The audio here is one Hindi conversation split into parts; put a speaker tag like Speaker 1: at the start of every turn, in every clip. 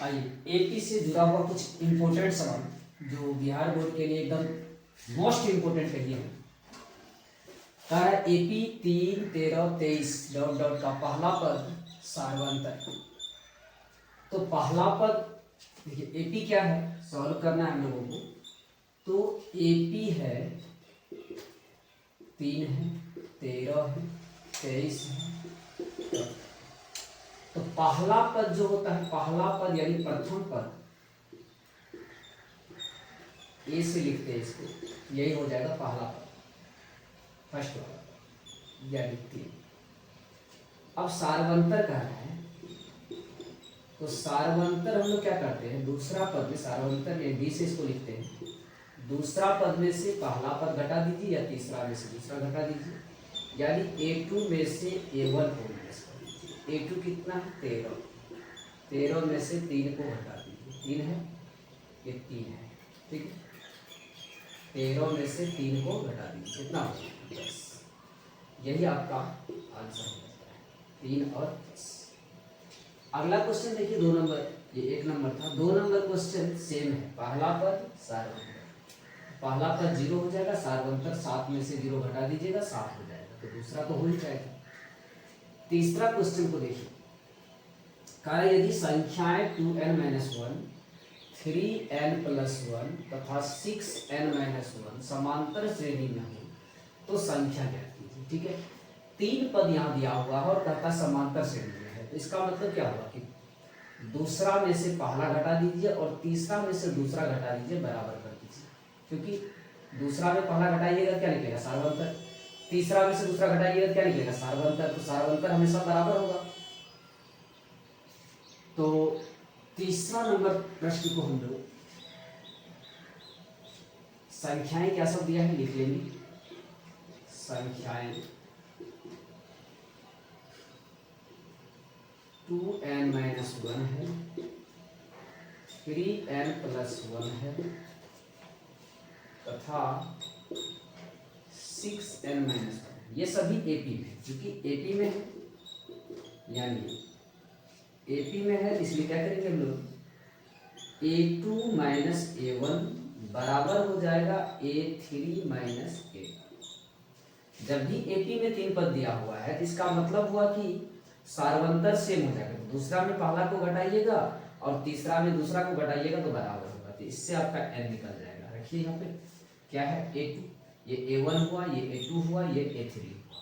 Speaker 1: आइए एपी से जुड़ा हुआ कुछ इम्पोर्टेंट सवाल जो बिहार बोर्ड के लिए एकदम मोस्ट इम्पोर्टेंट कहिए कह रहा है एपी 3, 13, 23 डॉट डॉट का पहला पद सार्वंतर। तो पहला पद देखिए एपी क्या है सॉल्व करना है हम लोगों को। तो एपी है 3 है 13 है 23 है। तो पहला पद जो होता है पहला पद यानी प्रथम पद ए से लिखते हैं इसको, यही हो जाएगा पहला पद फर्स्ट वाला यानी 3। अब सार्वंतर कह रहे हैं तो सार्वंतर हम लोग क्या करते हैं दूसरा पद में सार्वंतर में बी से इसको लिखते हैं। दूसरा पद में से पहला पद घटा दीजिए या तीसरा में से दूसरा घटा दीजिए यानी A2 में से A1 को माइनस कर दीजिए। A2 कितना है 13 में से 3 को घटा दीजिए 3 है ये 3 है ठीक है। 13 में से 3 को घटा दीजिए कितना हो 10। यही आपका आंसर हो जाता है 3 और 10। अगला क्वेश्चन देखिए 2 नंबर, ये 1 नंबर था। 2 नंबर क्वेश्चन सेम है। पहला पद सार्वंतर, पहला पद 0 हो जाएगा, सार्वंतर 7 में से 0 घटा दीजिएगा 7 हो जाएगा, तो दूसरा तो हो ही जाएगा। तीसरा क्वेश्चन को देखिए कहा यदि संख्याएं 2n-1 3n+1 तथा 6n-1 समांतर श्रेणी में हो तो संख्या ज्ञात कीजिए। ठीक है 3 पद यहाँ दिया हुआ है और कहता समांतर श्रेणी में है, तो इसका मतलब क्या होगा कि दूसरा में से पहला घटा दीजिए और तीसरा में से दूसरा घटा दीजिए बराबर कर दीजिए, क्योंकि दूसरा में पहला घटाइएगा क्या निकलेगा सार्वंतर, तीसरा में से दूसरा घटाइएगा क्या निकलेगा सार्वंतर, तो सार्वंतर हमेशा बराबर होगा। तो तीसरा नंबर प्रश्न को हम लोग संख्याएं क्या सब दिया है लिख लेंगे। संख्याएं 2n-1 है 3n+1 है तथा 6n-1 है। ये सभी एपी में, क्योंकि एपी में है यानी एपी में है इसलिए क्या करेंगे हम लोग A2 माइनस A1 बराबर हो जाएगा A3 माइनस A। जब भी एपी में 3 पद दिया हुआ है तो इसका मतलब हुआ कि सार्वंतर सेम हो जाएगा, दूसरा में पहला को घटाइएगा और तीसरा में दूसरा को घटाइएगा तो बराबर होगा, तो इससे आपका n निकल जाएगा। रखिए यहाँ पे क्या है A2, ये A1 हुआ, ये A2 हुआ, ये A3 हुआ,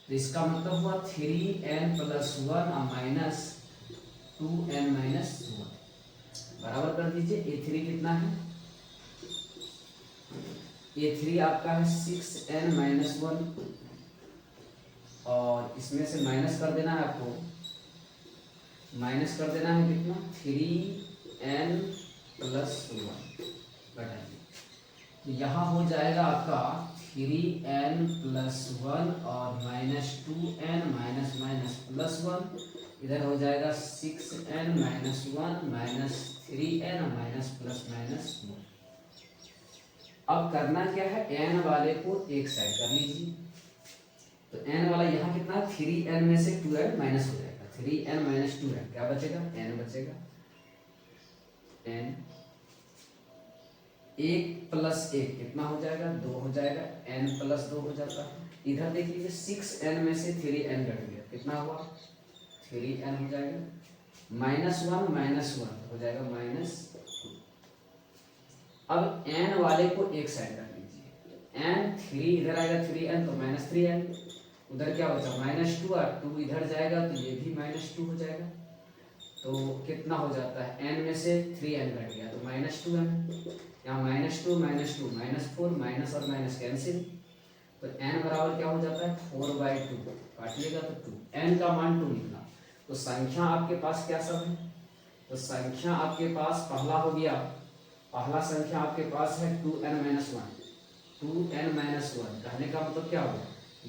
Speaker 1: तो इसका मतलब हुआ 3n+1 माइनस 2n-1 बराबर कर दीजिए। A3 कितना है A3 आपका है 6n-1 और इसमें से माइनस कर देना है आपको, माइनस कर देना है कितना 3n+1 घटाइए, तो यहाँ हो जाएगा आपका 3n+1 और -2n माइनस माइनस +1, इधर हो जाएगा 6n-1 minus 3n minus plus minus 1। अब करना क्या है n वाले को एक साइड कर लीजिए, तो n वाला यहाँ कितना 3n में से 2n माइनस हो जाएगा, 3n - 2n क्या बचेगा n बचेगा। n 1+1 कितना हो जाएगा 2 हो जाएगा, n+2 हो जाता है। इधर देख लीजिए 6n में से 3n घट गया कितना हुआ 3n हो जाएगा, -1 हो जाएगा -2। अब n वाले को एक साइड कर लीजिए, n 3 इधर आएगा 3n तो -3n, उधर क्या बचा -2 और 2 इधर जाएगा तो ये भी -2 हो जाएगा, तो कितना हो जाता है n में से 3n घट गया तो -2n, यहाँ -2 -4 माइनस और माइनस कैंसिल, तो n बराबर क्या हो जाता है 4/2, काटिएगा तो 2, n का मान 2 निकला। तो संख्या आपके पास क्या सब है, तो संख्या आपके पास पहला हो गया, पहला संख्या आपके पास है 2n-1, 2n-1 कहने का मतलब क्या होगा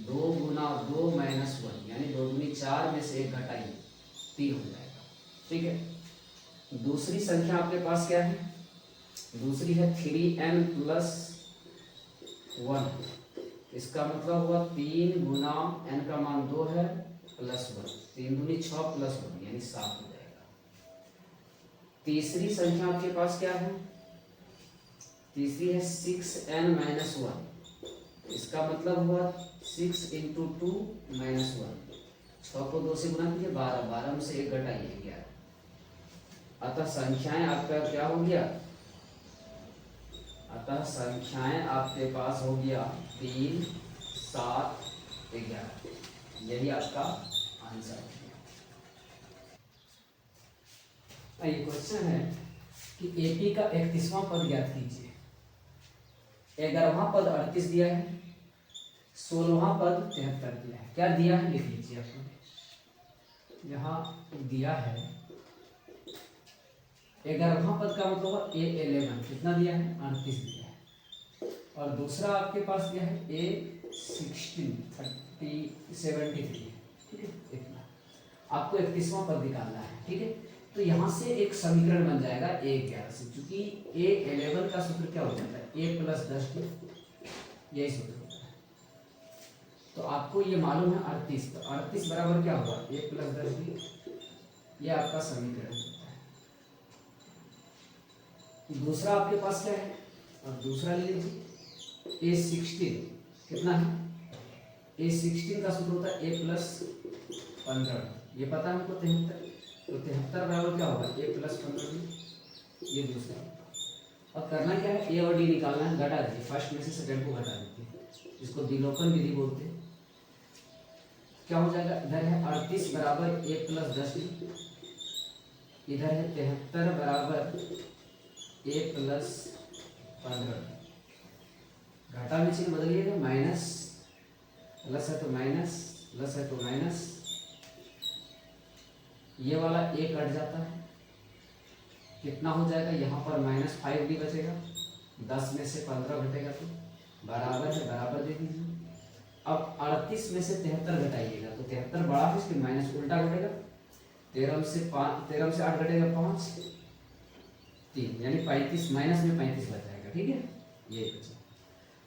Speaker 1: 2 गुना 2 माइनस 1 यानी 2 दूनी 4 में से 1 घटाइए 3 हो जाएगा। ठीक है दूसरी संख्या आपके पास क्या है, दूसरी है 3n+1, इसका मतलब हुआ 3 गुना n का मान 2 है +1, 3 दूनी 6 + 1 यानी 7 हो जाएगा। तीसरी संख्या आपके पास क्या है, तीसरी है 6n-1। इसका मतलब हुआ 6 × 2 - 1। 6 को 2 से गुना कीजिए 12, 12 में से 1 घटाइए 11। अतः संख्याएं आपका क्या हो गया, अतः संख्याएं आपके पास हो गया 3, 7, 11। यही आपका आंसर है। ये क्वेश्चन है कि एपी का 31वां पद ज्ञात कीजिए। 11वां पद 38 दिया है, 16वां पद 73 दिया है। क्या दिया है लिख लीजिए। आपको यहाँ दिया है 11वां पद का मतलब A11 कितना दिया है, 38 दिया है। और दूसरा आपके पास दिया है A16 73 है। ठीक है, इतना आपको 31वां पद निकालना है। ठीक है, तो यहाँ से एक समीकरण बन जाएगा A11 से, क्योंकि A11 का सूत्र क्या हो जाता है, A+10D, यही सूत्र होता है। तो आपको ये मालूम है 38, तो 38 बराबर क्या होगा, A+10D। ये आपका समीकरण होता है। दूसरा आपके पास क्या है, और दूसरा ले लीजिए A16 कितना है, A16 का सूत्र होता है A+15। ये पता है हमको 73, तो 73 बराबर क्या होगा, A+15। ये दूसरा। अब करना क्या है, ए और डी निकालना है, घटा दीजिए, फर्स्ट में से सेकंड को घटा दीजिए, जिसको विलोपन विधि बोलते हैं। क्या हो जाएगा, इधर है 38 बराबर A+10D, इधर है 73 बराबर A+15। घाटा में चिन्ह बदलिएगा, माइनस प्लस है तो माइनस, प्लस है तो माइनस, ये वाला ए कट जाता है, कितना हो जाएगा यहाँ पर -5D बचेगा। 10 में से 15 घटेगा तो बराबर है, बराबर दे दीजिए। अब 38 में से 73 घटाइएगा तो 73 बड़ा है, इसके माइनस उल्टा घटेगा। 13 में से 8 घटेगा 5, 3 यानी 35, माइनस में 35 बच जाएगा। ठीक है, ये बचा।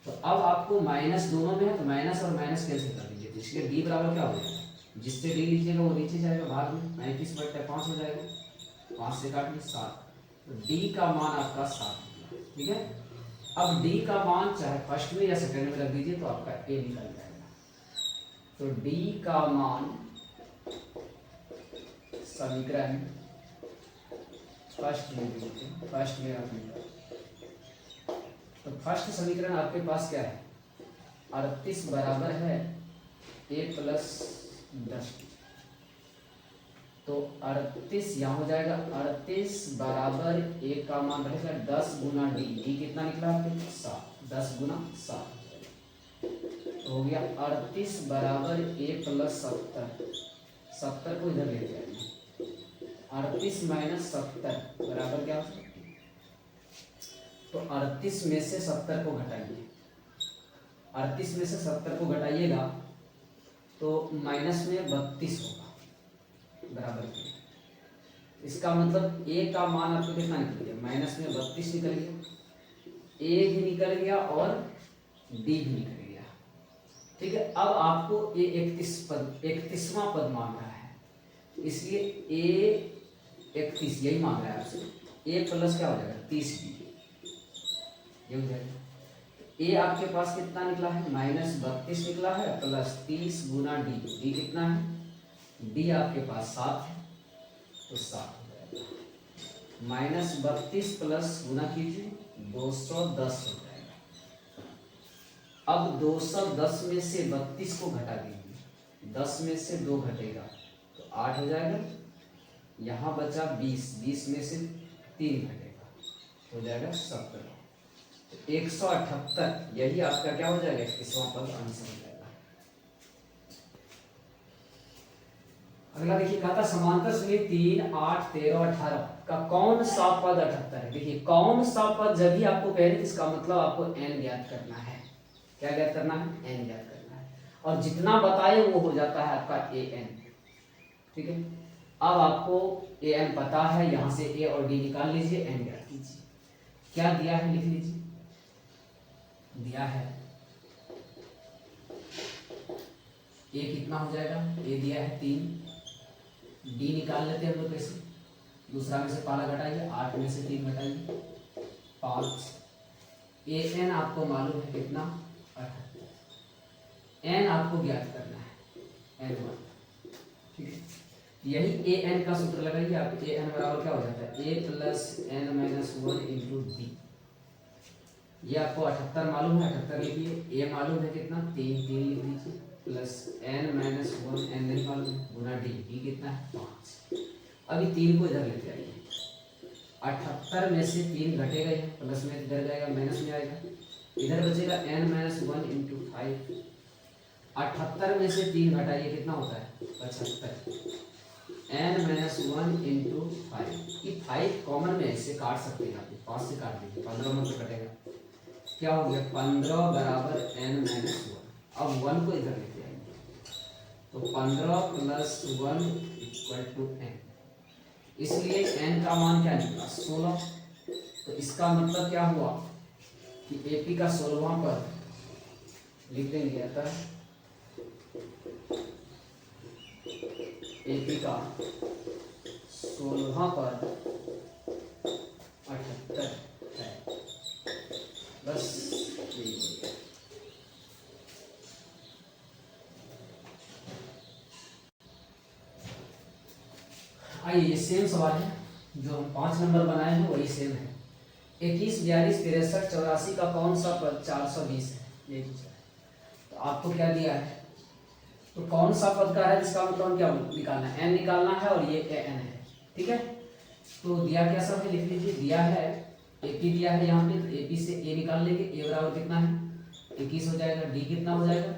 Speaker 1: तो अब आपको माइनस दोनों में है, तो माइनस और माइनस कैंसिल कर दीजिए, तो इसलिए डी बराबर क्या हो जाएगा, जिससे डी लीजिएगा वो नीचे जाएगा भाग में, 35/5 हो जाएगा, 5 से काट ली 7, तो डी का मान आपका 7। ठीक है, अब डी का मान चाहे फर्स्ट में या सेकंड में रख दीजिए तो आपका ए निकल जाएगा। तो डी का मान समीकरण फर्स्ट में रखिए। तो फर्स्ट समीकरण आपके पास क्या है, 38 बराबर है A+10। तो 38 यहाँ हो जाएगा, 38 बराबर ए का मान रहेगा 10 गुना डी। डी कितना निकला आपके, 7, 10 गुना 7 तो हो गया 38 बराबर A+70। 70 को इधर लेते आइए, 38 - 70 बराबर क्या, तो 38 में से 70 को घटाइए, 38 में से 70 को घटाइएगा तो माइनस में 32 होगा, बराबर के। इसका मतलब ए का मान आपको कितना निकल गया, माइनस में 32 निकल गया, ए भी निकल गया और डी भी निकल गया। ठीक है, अब आपको ए 31वां पद मांग रहा है, इसलिए ए 31 यही मांग रहा है आपसे। ए प्लस क्या हो जाएगा, 30D, ये हो जाएगा। ए आपके पास कितना निकला है, -32 निकला है, प्लस 30 गुना डी। डी कितना है, डी आपके पास 7 है, तो 7 हो जाएगा। -32 प्लस गुना कीजिए 210 हो जाएगा। अब 210 में से 32 को घटा दीजिए, 10 में से 2 घटेगा तो 8 हो जाएगा। यहाँ बचा 20, 20 में से 3 घटेगा, हो जाएगा 70। 178, यही आपका क्या हो जाएगा, 31वां पद आंसर हो जाएगा। अगला देखिए, कहा था समांतर श्रेणी 3, 8, 13 और 18 का कौन सा पद 78 है। देखिए कौन सा पद जब भी आपको कह रहे, इसका मतलब आपको n ज्ञात करना है। क्या ज्ञात करना है, n ज्ञात करना है, और जितना बताए वो हो जाता है आपका an। ठीक है, अब आपको an पता है, यहाँ से a और d निकाल लीजिए, n ज्ञात कीजिए। क्या दिया है लिख लीजिए, दिया है ए कितना हो जाएगा, ए दिया है 3, डी निकाल लेते हैं हम लोग कैसे, दूसरा में से पहला घटाइए, 8 में से 3 घटाइए 5। an आपको मालूम है कितना, 78। n आपको ज्ञात करना है, n1, ठीक है। यही an का सूत्र लगाइए आप, an बराबर क्या हो जाता है, a plus n minus 1 into D. ये आपको 78 मालूम है, 78 लिखिए। a मालूम है कितना, 3 लिख दीजिए, प्लस n माइनस 1 n नहीं मालूम गुना डी, डी कितना है 5। अभी 3 को इधर लेते आइए, 78 में से 3 घटेगा, प्लस में इधर जाएगा माइनस में आएगा, इधर बचेगा n माइनस 1 इंटू 5। 78 में से 3 घटाइए कितना होता है, 75। n माइनस 1 इंटू 5, ये 5 कॉमन में इससे काट सकते हैं आप, 5 से काट दीजिए, 15 में से कटेगा, क्या हो गया 15 बराबर n माइनस 1। अब 1 को इधर लेते आएंगे, तो 15 प्लस 1 इक्वल टू n, इसलिए n का मान क्या निकला 16। तो इसका मतलब क्या हुआ कि AP का 16वां पद लिख देंगे, अतः AP का 16वां पद 78 है। बस यही हो गया। आइए ये सेम सवाल है जो हम 5 नंबर बनाए हैं, वही सेम है। 21, 42, 63, 84 का कौन सा पद 420 है, ये पूछा है। तो आपको क्या दिया है, तो कौन सा पद का है जिसका मतलब क्या निकालना है, n निकालना है, और ये an है, ठीक है। तो दिया क्या सब है, लिख लीजिए। दिया है AP दिया है यहाँ पे, तो AP से a निकाल लेंगे, a बराबर कितना है 21 हो जाएगा, d कितना हो जाएगा,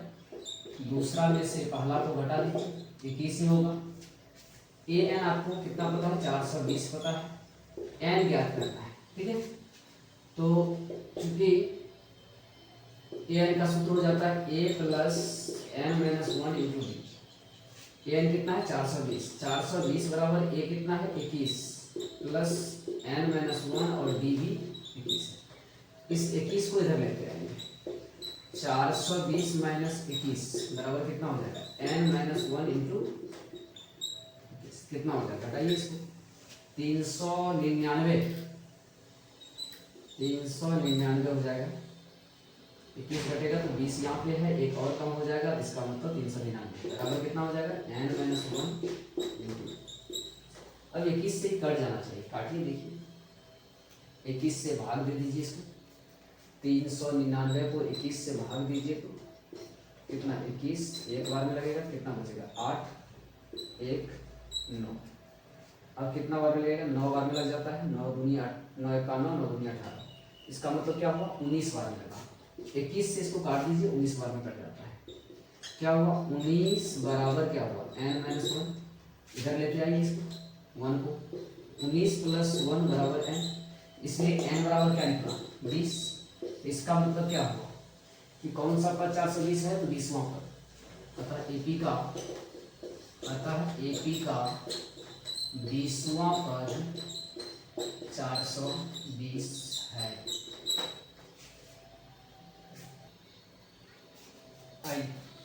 Speaker 1: दूसरा में से पहला को घटा दीजिए, 21 ही होगा। an आपको कितना पता है, 420 पता है, n ज्ञात करना है, ठीक है। तो चूंकि an का सूत्र हो जाता है a plus n minus 1 into D. an कितना है 420, 420 बराबर a कितना है 21 प्लस n माइनस 1 और d भी 21 है। इस 21 को इधर लेते आएंगे, 420 माइनस 21 बराबर कितना हो जाएगा, n माइनस 1 इंटू कितना हो जाएगा, घटाइए इसको, 399 हो जाएगा। 21 घटेगा तो 20 यहाँ पे है, एक और कम हो जाएगा, इसका मतलब 399 बराबर कितना हो जाएगा, n माइनस 1 इंटू। अब 21 से कट जाना चाहिए, काटिए देखिए, 21 से भाग दे दीजिए इसको, 399 को 21 से भाग दीजिए तो कितना, 21 एक बार में लगेगा, कितना बचेगा 8, 1 9। अब कितना बार में लगेगा, 9 बार में लग जाता है, 9 दूनी 8, 9 1 9, 9 दूनी 18। इसका मतलब क्या हुआ, 19 बार में लगा। 21 से इसको काट दीजिए, 19 बार में कट जाता है, क्या हुआ 19 बराबर क्या हुआ, n माइनस 1, इधर लेते आइए इसको 1 को, 19 प्लस 1 बराबर n, इसलिए n बराबर क्या निकला 20। इसका मतलब क्या हुआ कि कौन सा पद 420 है, तो 20वां पद। अतः AP का 20वां पद 420 है।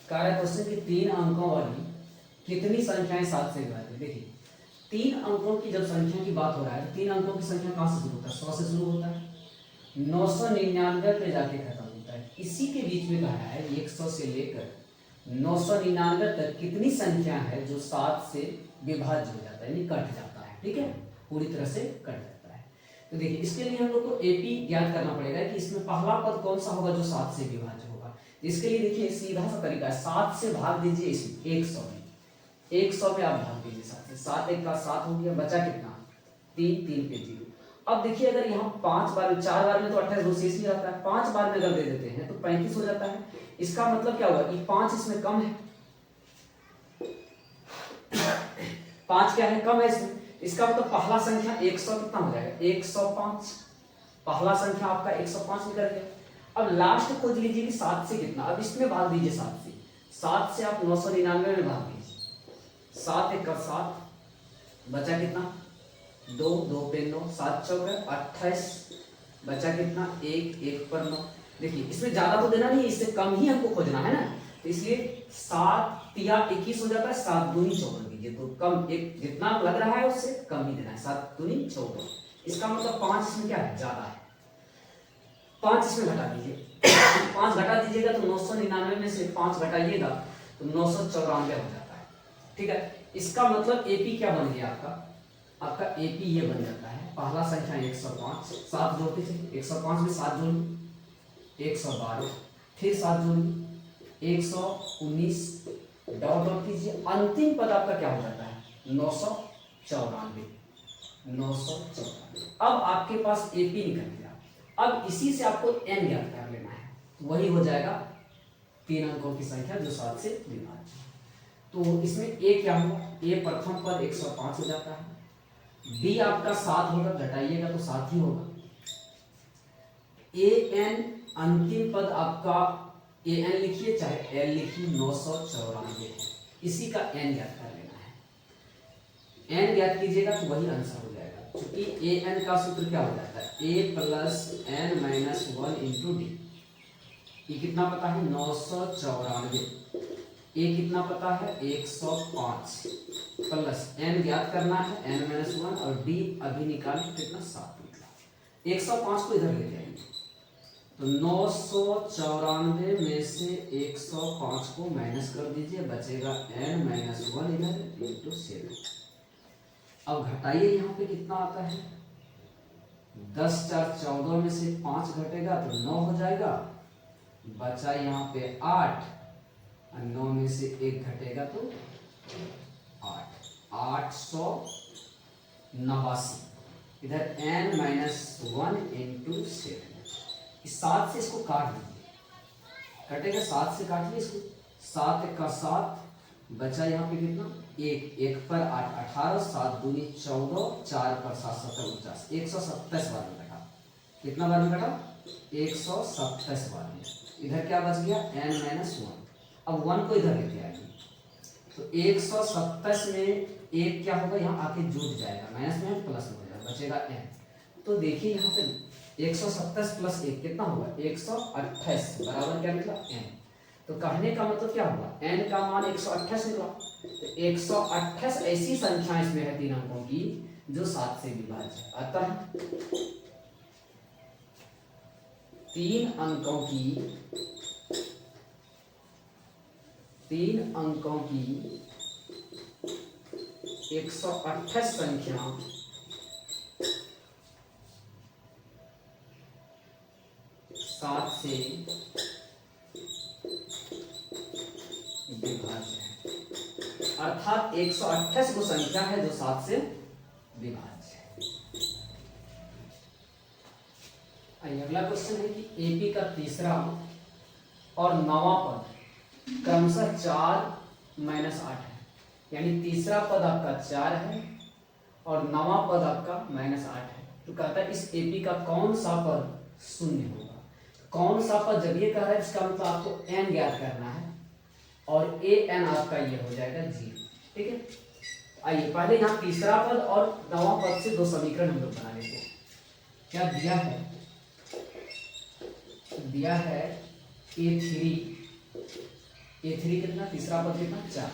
Speaker 1: कार्य क्वेश्चन की 3 अंकों वाली कितनी संख्याएं 7 से विभाजित है। देखिए 3 अंकों की जब संख्या की बात हो रहा है, 3 अंकों की संख्या कहां से शुरू होता है, 100 से शुरू होता है, 999 पे जाके खत्म होता है। इसी के बीच में कहा है 100 से लेकर 999 तक कितनी संख्या है जो 7 से विभाज्य हो जाता है, यानी कट जाता है, ठीक है, पूरी तरह से कट जाता है। तो देखिए इसके लिए हम लोग को AP ज्ञात करना पड़ेगा कि इसमें पहला पद कौन सा होगा जो 7 से विभाज्य होगा। इसके लिए देखिए सीधा सा तरीका है, 7 से भाग दीजिए इसमें 100 में, 100 में आप भाग दीजिए 7 से, 7 1 का 7 हो गया, बचा कितना 3, 3 पे 0। अब देखिए अगर यहाँ 5 बार में, 4 बार में तो 28 शेष ही रहता है, 5 बार में अगर दे देते हैं तो 35 हो जाता है। इसका मतलब क्या हुआ कि 5 इसमें कम है, 5 क्या है कम है इसमें, इसका मतलब पहला संख्या 100 कितना हो जाएगा 105, पहला संख्या आपका 105 निकल गया। अब लास्ट खोज लीजिए कि 7 से कितना, अब इसमें भाग दीजिए 7 से, 7 से आप 999 में भाग दीजिए, 7 1 का 7, बचा कितना 2, 2 पे 9, 7 चौक 28, बचा कितना 1, 1 पर 9। देखिए इसमें ज्यादा तो देना नहीं, इससे कम ही हमको खोजना है ना, तो इसलिए 7 या 21 हो जाता है, 7 दूनी 24 दीजिए तो कम, एक जितना लग रहा है उससे कम ही देना है। 7 दूनी 14, इसका मतलब 5 इसमें क्या है, ज्यादा है। 5 इसमें घटा दीजिए, 5 घटा दीजिएगा तो 999 में से 5 घटाइएगा तो 994 हो जाता है। ठीक है, इसका मतलब एपी क्या बन गया आपका एपी ये बन जाता है, पहला संख्या 105, 7 जोड़ते चलिए, 105 में 7 जोड़िए 112, फिर 7 जोड़िए 119, डॉट डॉट कीजिए, अंतिम पद आपका क्या हो जाता है 994। अब आपके पास एपी निकल गया। अब इसी से आपको एन ज्ञात कर लेना है, वही हो जाएगा 3 अंकों की संख्या जो 7 से विभाज्य। तो इसमें ए क्या होगा, ए प्रथम पद 105 हो जाता है, बी आपका 7 होगा, घटाइएगा तो 7 ही होगा, ए एन अंतिम पद आपका ए एन लिखिए चाहे एल लिखिए 994 है, इसी का एन ज्ञात कर लेना है। एन ज्ञात कीजिएगा तो वही आंसर हो जाएगा, क्योंकि ए एन का सूत्र क्या हो जाता है A plus N minus 1 into D. ये कितना पता है 994, ए कितना पता है 105, प्लस एन ज्ञात करना है एन माइनस 1 और डी अभी निकाले कितना 7 निकला। 105 को इधर लेते आएंगे तो 994 में से 105 को माइनस कर दीजिए, बचेगा n माइनस 1 इधर इंटू 7। अब घटाइए, यहाँ पे कितना आता है 10 4 14 में से 5 घटेगा तो 9 हो जाएगा, बचा यहाँ पे 8 और 9 में से 1 घटेगा तो 889। इधर n माइनस 1 इंटू 7, इस 7 से इसको काट दीजिए, कटेगा 7 से काटिए इसको, 7 का 7, बचा यहाँ पे कितना 1, 1 पर 8 18, 7 दूनी 14, 4 पर 7 17 49, 127 बार में कटा। कितना बार में कटा 127 बार में। इधर क्या बच गया n माइनस 1। अब 1 को इधर लेके आएंगे तो 127 में 1 क्या होगा यहाँ आके जुड़ जाएगा, माइनस में प्लस में हो जाएगा, बचेगा n। तो देखिए यहाँ पे 127 प्लस 1 कितना होगा 128, बराबर क्या निकला n। तो कहने का मतलब क्या हुआ n का मान 128 निकला। तो 128 ऐसी संख्या इसमें है 3 अंकों की जो 7 से विभाज्य है। अतः 3 अंकों की 128 संख्या 7 से विभाज्य है, अर्थात 128 वो संख्या है जो 7 से विभाज्य है। आइए अगला क्वेश्चन है कि एपी का तीसरा और नवा पद क्रमशः 4 माइनस 8 है, यानी तीसरा पद आपका 4 है और नवा पद आपका माइनस 8 है। तो कहता है इस एपी का कौन सा पद शून्य होगा। कौन सा पद जब ये कह रहा है इसका मतलब आपको n ज्ञात करना है और ए एन आपका ये हो जाएगा 0। ठीक है, आइए पहले यहाँ तीसरा पद और नवा पद से 2 समीकरण हम लोग बना लेते हैं। क्या दिया है ए3 कितना, तीसरा पद कितना 4,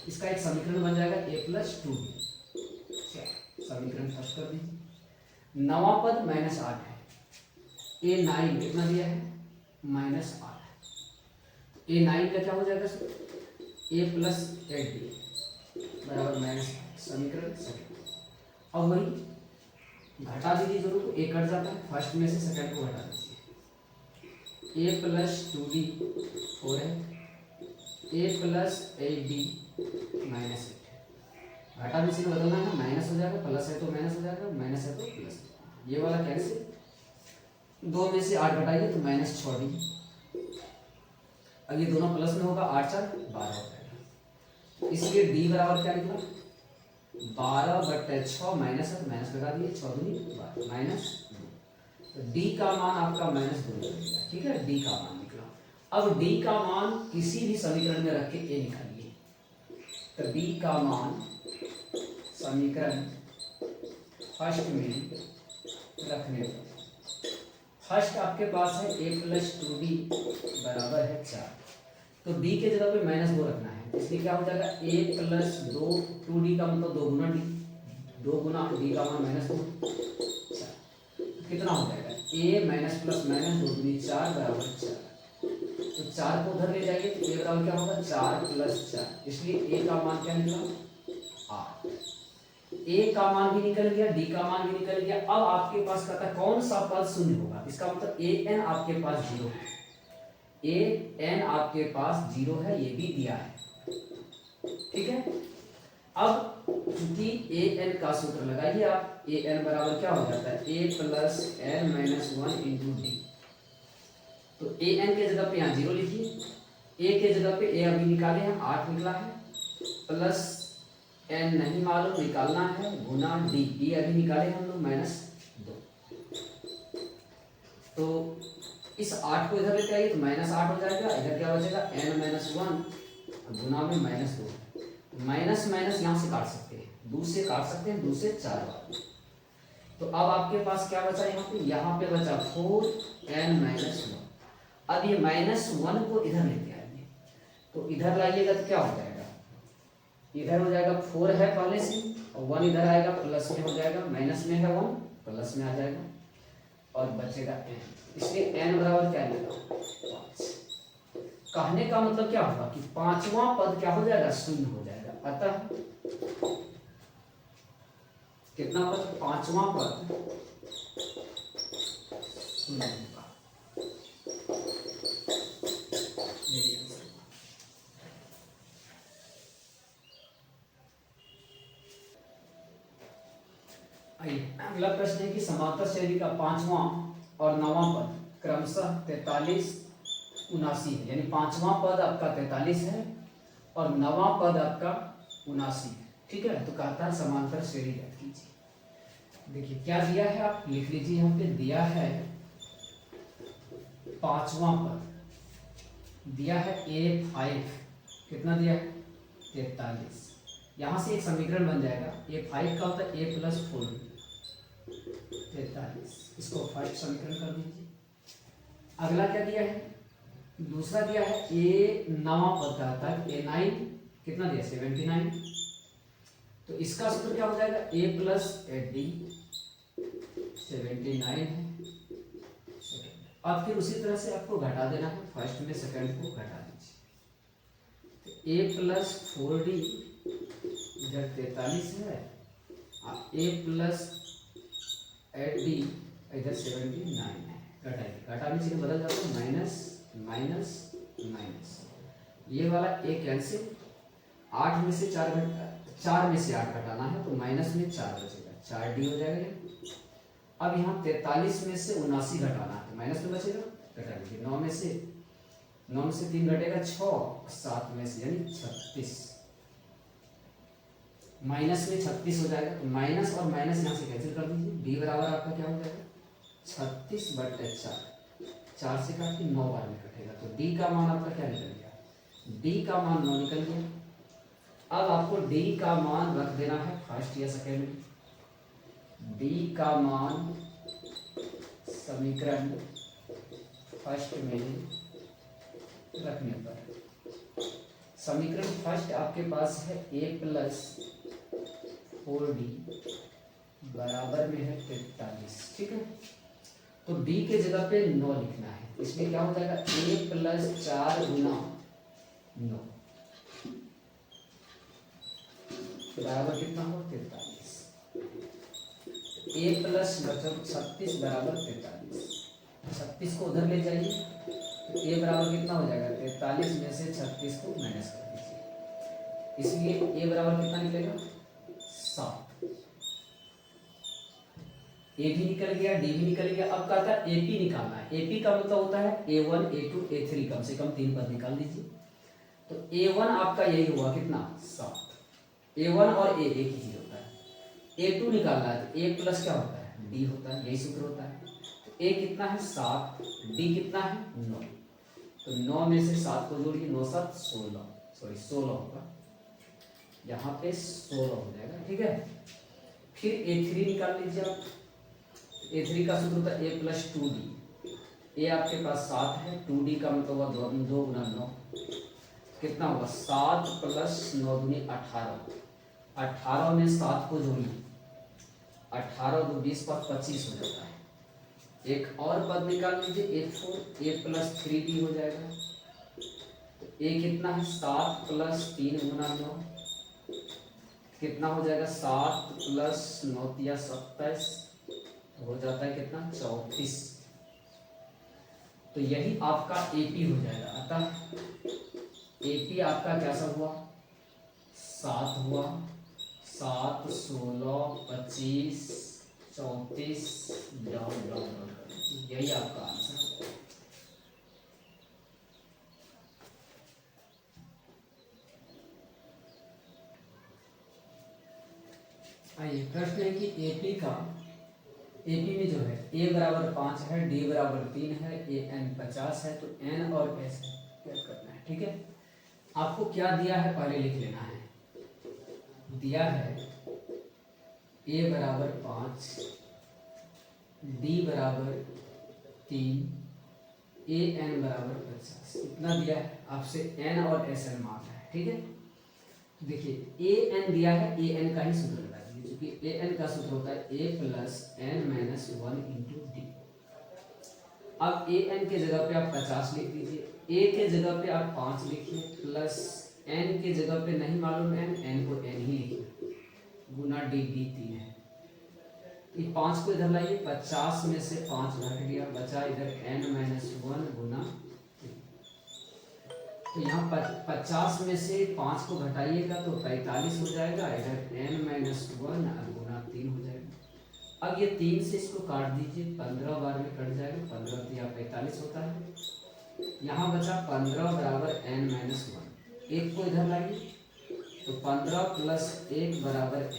Speaker 1: इसका एक समीकरण बन जाएगा a प्लस 2b। समीकरण फर्स्ट कर दीजिए। नवा पद माइनस 8 है, a9 कितना दिया है माइनस 8, a9 का क्या हो जाएगा a प्लस 8b बराबर माइनस 8, समीकरण सेकंड। अब वही घटा दीजिए, जरूर a कट जाता है, फर्स्ट में से सेकंड को घटा दीजिए, a प्लस 2b 4 है, a प्लस 8b माइनस 8, घटा भी से बदलना है, माइनस हो जाएगा, प्लस है तो माइनस हो जाएगा, माइनस है तो प्लस, ये वाला कैंसिल, 2 में से 8 घटाइए तो माइनस 6d। अब ये दोनों प्लस में होगा, 8 4 12 हो जाएगा। इसलिए d बराबर क्या निकला 12/6, माइनस है तो माइनस लगा दिए, 6 दूनी 12 माइनस 2। तो d का मान आपका माइनस 2 निकलेगा। ठीक है, d का मान निकला। अब d का मान किसी भी समीकरण में रख के a निकालिए। तो d का मान समीकरण फर्स्ट में रखने पर फर्स्ट आपके पास है a प्लस 2b बराबर है 4, तो b के जगह पे माइनस 2 रखना है, इसलिए क्या हो जाएगा ए प्लस 2d का मतलब 2 गुना डी, 2 गुना डी का मान -2। कितना हो जाएगा ए माइनस प्लस माइनस 2 दूनी 4 बराबर 4। तो 4 को उधर ले जाएंगे तो ए बराबर क्या होगा 4 + 4। इसलिए ए का मान क्या निकला 8। ए का मान भी निकल गया, डी का मान भी निकल गया। अब आपके पास कहता है कौन सा पद शून्य होगा। इसका मतलब ए एन आपके पास 0 है, ए एन आपके पास 0 है, ये भी दिया है। ठीक है, अब चूंकि ए एन का सूत्र लगाइए आप, ए एन बराबर क्या हो जाता है A plus N minus 1 into D. तो ए एन के जगह पे यहाँ 0 लिखिए, ए के जगह पे ए अभी निकाले हैं 8 निकला है, प्लस एन नहीं मालूम निकालना है गुना डी, डी अभी निकाले हम लोग -2। तो इस 8 को इधर लेते आइए तो -8 हो जाएगा, इधर क्या बचेगा n माइनस 1 गुना में -2। माइनस माइनस यहाँ से काट सकते हैं, 2 से काट सकते हैं, 2 से 4 बार। तो अब आपके पास क्या बचा यहाँ पे बचा 4n माइनस 1। अब ये -1 को इधर लेते आएंगे, तो इधर लाइएगा तो क्या हो जाएगा, इधर हो जाएगा 4 है पहले से, और 1 इधर आएगा प्लस में हो जाएगा, माइनस में है 1 प्लस में आ जाएगा, और बचेगा n। इसलिए n बराबर क्या आएगा 5। कहने का मतलब क्या होगा कि पांचवा पद क्या हो जाएगा शून्य हो जाएगा। अतः कितना पद, पांचवा पद शून्य होगा। अगला प्रश्न है कि समांतर श्रेणी का पांचवा और नौवां पद क्रमशः 43 79 है, यानी पांचवा पद आपका 43 है और नौवां पद आपका 79 है। ठीक है, तो कहता है समांतर श्रेणी ज्ञात कीजिए। देखिए क्या दिया है, आप लिख लीजिए, यहाँ पे दिया है पांचवा पद दिया है A5, कितना दिया है 43। यहाँ से एक समीकरण बन जाएगा, A5 का होता है A प्लस 4 43, इसको 5 समीकरण कर दीजिए। अगला क्या दिया है, दूसरा दिया है ए नवा पद का आता है A9, कितना दिया 79। तो इसका सूत्र क्या हो जाएगा a प्लस डी 79 है। अब फिर उसी तरह से आपको घटा देना है, फर्स्ट में सेकंड को घटा दीजिए। तो a प्लस 4d इधर 43 है, a प्लस 8d इधर 79 है। घटाइए, घटाने से बदल जाता है माइनस माइनस माइनस, ये वाला a कैंसिल, 8 में से 4 घटाना है तो माइनस में 4 बचेगा, 4d हो जाएगा। अब यहाँ 43 में से 79 घटाना है तो माइनस में बचेगा, घटा लीजिए। 9 में से 3 घटेगा 6, 7 में से यानी 36, माइनस में 36 हो जाएगा। तो माइनस और माइनस यहाँ से कैंसिल कर दीजिए, d बराबर आपका क्या हो जाएगा 36/4, 4 से काट के 9 बार में कटेगा। तो d का मान आपका क्या निकल गया, d का मान 9 निकल गया। अब आपको d का मान रख देना है फर्स्ट या सेकेंड में। d का मान समीकरण फर्स्ट में रखने पर, समीकरण फर्स्ट आपके पास है a प्लस 4d बराबर में है 43। ठीक है, तो d के जगह पे 9 लिखना है, इसमें क्या हो जाएगा a प्लस 4 गुना 9 बराबर कितना हो 43। a प्लस 36 बराबर 43, 36 को उधर ले जाइए तो a बराबर कितना हो जाएगा 43 में से 36 को माइनस कर दीजिए, इसलिए a बराबर कितना निकलेगा 7। a भी निकल गया, d भी निकल गया। अब कहता है AP निकालना है। AP का मतलब होता है A1 A2 A3, कम से कम 3 पद निकाल दीजिए। तो A1 आपका यही हुआ कितना 7, A1 और A एक ही चीज होता है। A2 निकालना है तो A प्लस क्या होता है D होता है, यही सूत्र होता है। तो A कितना है 7, D कितना है 9, तो 9 में से 7 को जोड़िए, 9 7 16, सॉरी 16 होगा, यहाँ पे 16 हो जाएगा। ठीक है, फिर A3 निकाल लीजिए आप। A3 का सूत्र होता है A प्लस 2D, A आपके पास 7 है, 2D का मतलब हुआ 2 गुना 9, कितना होगा 7 प्लस 9 दूनी 18, 18 में 7 को जोड़िए, 18 2 20 पर 25 हो जाता है। एक और पद निकाल लीजिए a4, a प्लस 3b हो जाएगा। तो a कितना है 7 प्लस 3 गुना 9, कितना हो जाएगा 7 प्लस 9 या 27, हो जाता है कितना 34। तो यही आपका AP हो जाएगा। अतः AP आपका कैसा हुआ 7 हुआ, 7 16 25 34 डाउन डाउन डाउन, यही आपका आंसर। आइए प्रश्न है कि एपी में जो है a बराबर 5 है, d बराबर 3 है, an 50 है, तो n और s क्या करना है। ठीक है, आपको क्या दिया है पहले लिख लेना है। दिया है a बराबर 5, d बराबर 3, an बराबर 50, इतना दिया है। आपसे n और sn मांगा है। ठीक है, देखिए an दिया है, an का ही सूत्र लगा दीजिए, क्योंकि an का सूत्र होता है a plus n minus 1 into D. अब an के जगह पे आप 50 लिख दीजिए, a के जगह पे आप 5 लिखिए, प्लस n के जगह पे नहीं मालूम n को n ही लिखिए, गुना डी 3 है। ये 5 को इधर लाइए, 50 में से 5 घट गया, बचा इधर n माइनस 1 गुना। तो यहाँ 50 में से 5 को घटाइएगा तो 45 हो जाएगा, इधर n माइनस 1 गुना 3 हो जाएगा। अब ये 3 से इसको काट दीजिए, 15 बार में कट जाएगा, 15 दिया 45 होता है। यहाँ बचा 15 बराबर n माइनस 1, एक को इधर लाइए तो 15 प्लस 1 बराबर n,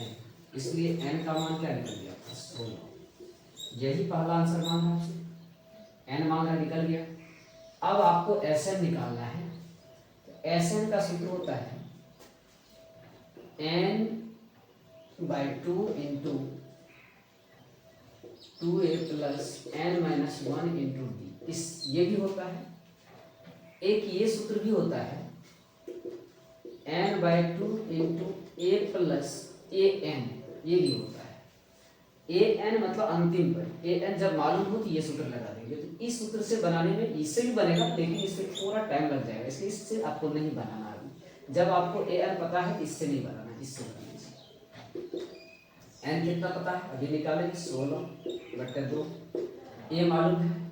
Speaker 1: इसलिए n का मान क्या निकल गया 16। यही पहला आंसर मांगा आपसे, n मांगा निकल गया। अब आपको Sn निकालना है। Sn का सूत्र होता है n/2 into 2a plus n minus 1 into D. इस ये भी होता है, एक ये सूत्र भी होता है n/2 into a plus an, ये भी होता है। an मतलब अंतिम पर, an जब मालूम हो तो ये सूत्र लगा देंगे। तो इस सूत्र से बनाने में इससे भी बनेगा, लेकिन इससे थोड़ा टाइम लग जाएगा, इसलिए इससे आपको नहीं बनाना अभी। जब आपको an पता है इससे नहीं बनाना, इससे बनाना। n कितना पता है अभी निकालेंगे 16/2, a मालूम है,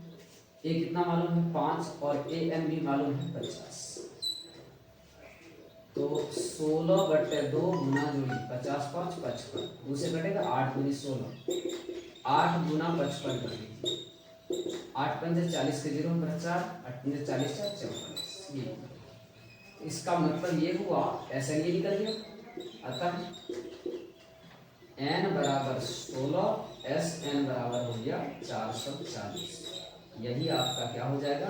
Speaker 1: a कितना मालूम है 5, और an भी मालूम है 50। तो 16/2 गुना जोड़िए, 50 5 55, दूसरे कटेगा 8 दूनी 16, 8 गुना 55 कर दीजिए, 8 पंजे 40 के 0 पर 4, 8 पंजे 40 4 44। ये इसका मतलब ये हुआ Sn ये निकल गया। अतः n बराबर 16, Sn बराबर हो गया 440। यही आपका क्या हो जाएगा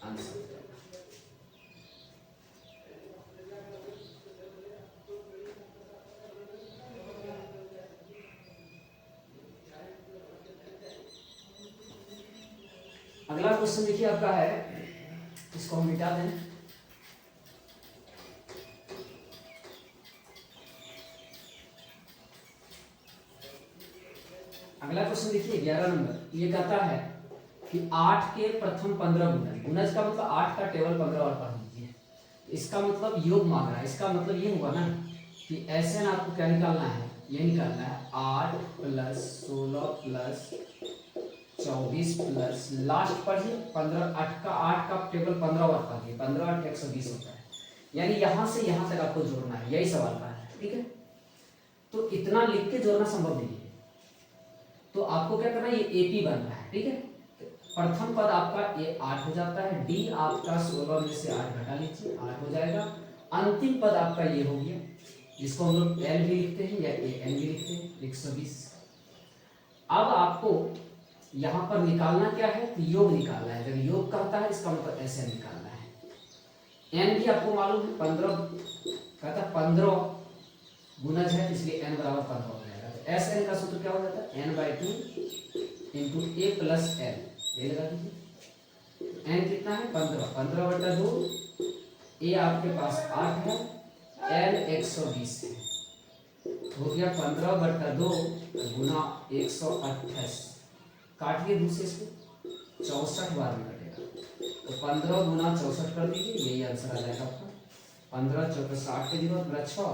Speaker 1: आंसर। अगला क्वेश्चन देखिए आपका है, इसको हम मिटा दें। अगला क्वेश्चन देखिए 11 नंबर, ये कहता है कि 8 के प्रथम 15 गुणज, गुणज का मतलब 8 का टेबल 15 और पढ़ लीजिए। इसका मतलब योग मांग रहा है, इसका मतलब ये हुआ ना कि Sn आपको क्या निकालना है, ये निकालना है 8 प्लस 16 प्लस 24 प्लस लास्ट पढ़िए 15, 8 का टेबल 15 और पढ़िए, 15 8 120 होता है, यानी यहाँ से यहाँ तक आपको जोड़ना है, यही सवाल का है। ठीक है, तो इतना लिख के जोड़ना संभव नहीं है, तो आपको क्या करना है, ये AP बन रहा है। ठीक है, प्रथम पद आपका ये 8 हो जाता है, D आपका 16 में से 8 घटा लीजिए, 8 हो जाएगा। अंतिम पद आपका ये हो गया, जिसको हम लोग L भी लिखते हैं या AN भी लिखते हैं, 120। अब आपको यहाँ पर निकालना क्या है, योग निकालना है। जब योग कहता है इसका मतलब Sn निकालना है। n भी आपको मालूम है 15, कहता है 15 गुणज है, इसलिए n बराबर 15 हो जाएगा। तो Sn का सूत्र क्या हो जाता है n/2 into a plus l, ये लगा दीजिए। n कितना है 15, 15/2 ए आपके पास 8 है, एल 120 है, हो गया 15/2 गुना 128। काटिए दूसरे से, 64 बार में कटेगा, तो 15 गुना 64 कर दीजिए, यही आंसर आ जाएगा आपका। 15 चौके 60 के जीरो 6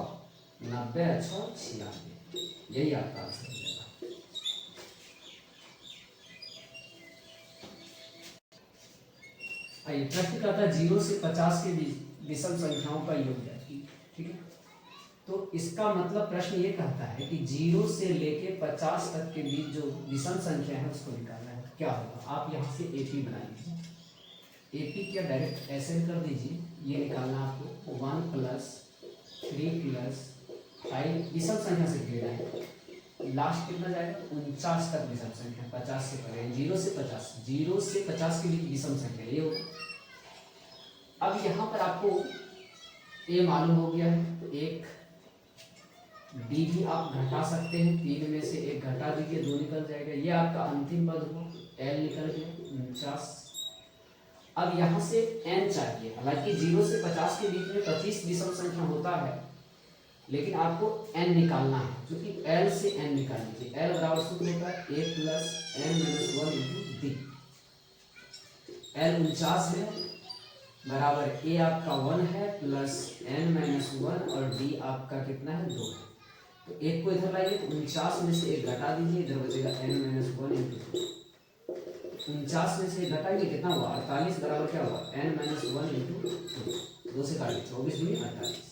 Speaker 1: 90 6 96, यही आपका आंसर हो जाएगा। आइए प्रश्न कहता है 0 से 50 के बीच विषम संख्याओं का योग है। ठीक है, तो इसका मतलब प्रश्न ये कहता है कि 0 से लेके 50 तक के बीच जो विषम संख्या है उसको निकालना है। क्या होगा, आप यहाँ से एपी बना लीजिए, एपी क्या डायरेक्ट एसएन कर दीजिए, ये निकालना आपको 1 + 3 + 5 विषम संख्या से घेरा है, लास्ट कितना जाएगा 49 तक विषम संख्या, 50 से पहले 0 से 50 के बीच विषम संख्या ये होगा। अब यहाँ पर आपको ए मालूम हो गया है, एक डी भी आप घटा सकते हैं, 3 में से 1 घटा दीजिए, 2 निकल जाएगा, ये आपका अंतिम पद हुआ, एल निकल गया 49। अब यहाँ से एन चाहिए, हालांकि 0 से 50 के बीच में 25 विषम संख्या होता है, लेकिन आपको n निकालना है, क्योंकि l से n निकाल लीजिए, l बराबर सूत्र होता है a + n - 1 × d। l 49 है, बराबर a आपका 1 है प्लस n - 1 और d आपका कितना है 2 है, तो एक को इधर लाइए, तो 49 में से 1 घटा दीजिए, इधर बचेगा n - 1 × 2। 49 में से 1 घटाइए, कितना हुआ 48, बराबर क्या हुआ n - 1 × 2, 2 से काटिए 24 दूनी 48,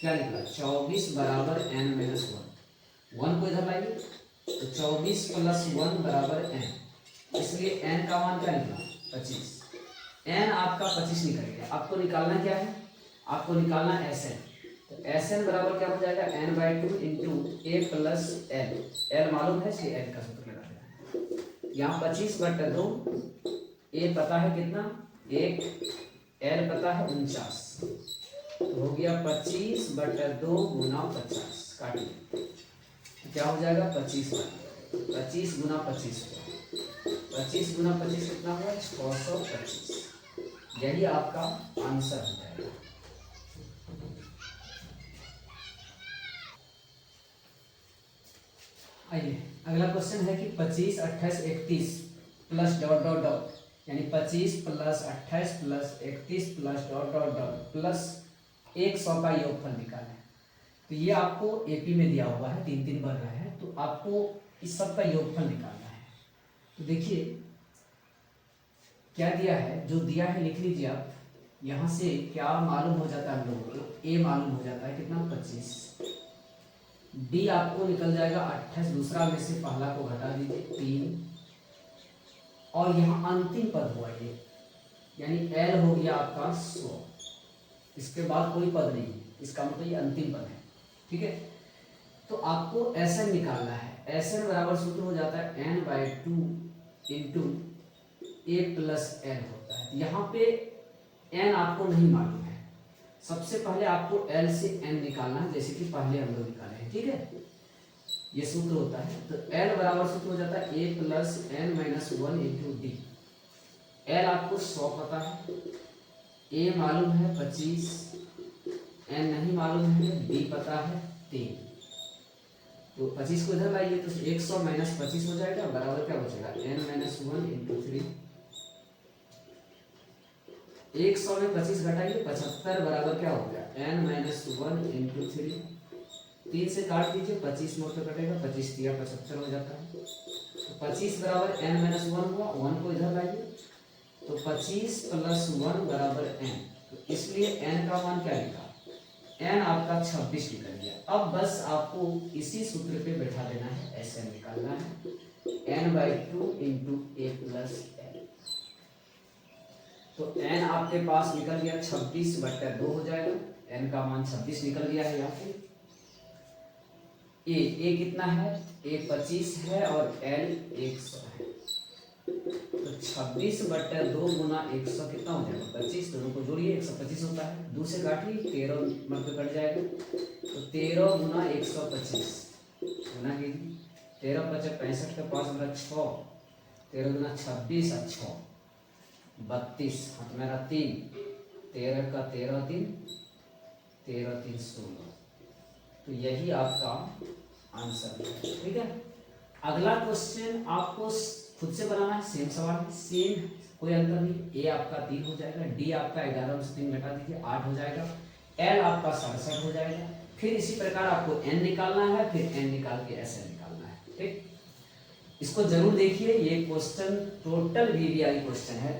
Speaker 1: क्या निकला 24 बराबर n - 1, 1 को इधर लाइए, तो 24 + 1 बराबर n, इसलिए n का मान क्या निकला 25, n आपका 25 निकल गया। आपको निकालना क्या है, आपको निकालना Sn, तो Sn बराबर क्या हो जाएगा n/2 × a + l, l मालूम है इसलिए l का सूत्र लगा देना है। यहाँ 25/2, a पता है कितना 1, l पता है 49, तो हो गया 25/2 गुना 50, काटिए, तो क्या हो जाएगा 25 गुना 25 हुआ, 25 गुना 25 कितना हुआ 625, यही आपका आंसर हो जाएगा। आइए अगला क्वेश्चन है कि 25, 28, 31 प्लस डॉट डॉट डॉट, यानी 25 + 28 + 31 plus dot dot dot plus 100 का योगफल निकालें। तो ये आपको एपी में दिया हुआ है, 3 बढ़ रहा है, तो आपको इस सब का योगफल निकालना है। तो देखिए क्या दिया है, जो दिया है लिख लीजिए आप, यहाँ से क्या मालूम हो जाता है हम लोगों को, ए मालूम हो जाता है कितना 25, डी आपको निकल जाएगा 28, दूसरा में से पहला को घटा दीजिए 3, और यहाँ अंतिम पद हुआ ये, यानी एल हो गया आपका 100, इसके बाद कोई पद नहीं, इसका मतलब ये अंतिम पद है। ठीक है, तो आपको Sn निकालना है, Sn बराबर सूत्र हो जाता है n/2 × a + l होता है। यहाँ पे n आपको नहीं मालूम है, सबसे पहले आपको l से n निकालना है, जैसे कि पहले हम लोग निकाले हैं। ठीक है, ये सूत्र होता है, तो l बराबर सूत्र हो जाता है a + n - 1 × d। l आपको 100 पता है, a मालूम है 25, n नहीं मालूम है, d पता है 3, तो 25 को इधर लाइए, तो 100 - 25 हो जाएगा, बराबर क्या बचेगा n - 1 × 3, 100 में 25 घटाइए 75, बराबर क्या हो गया n - 1 × 3, 3 से काट दीजिए, 25 में तो कटेगा, 25 × 3 75 हो जाता है, तो 25 बराबर n - 1 हुआ, 1 को इधर लाइए, तो 25 + 1 बराबर n, तो इसलिए n का मान क्या निकला, n आपका 26 निकल गया। अब बस आपको इसी सूत्र पे बैठा देना है, Sn निकालना है n/2 × a + l, तो n आपके पास निकल गया 26/2 हो जाएगा, n का मान 26 निकल गया है। यहाँ पे a कितना है, a 25 है और l 100 है, तो 26/2 गुना 100 कितना हो जाएगा 25, दोनों को जोड़िए 125 होता है, 2 से काटिए 13 मतलब कट जाएगा, तो 13 गुना 125 गुना कीजिए, 13 × 5 = 65 का 5 मेरा 6, 13 गुना 26 और 6 32, हाथ मेरा 3, 13 का 13 दिन 13 3 16, तो यही आपका आंसर है। ठीक है, अगला क्वेश्चन आपको खुद से बनाना है, सेम सवाल है, सेम कोई अंतर नहीं। ए आपका 3 हो जाएगा, डी आपका 11 में से 3 घटा दीजिए 8 हो जाएगा, एल आपका 67 हो जाएगा। फिर इसी प्रकार आपको एन निकालना है, फिर एन निकाल के एस एन निकालना है। ठीक, इसको जरूर देखिए, ये क्वेश्चन टोटल वीवीआई क्वेश्चन है।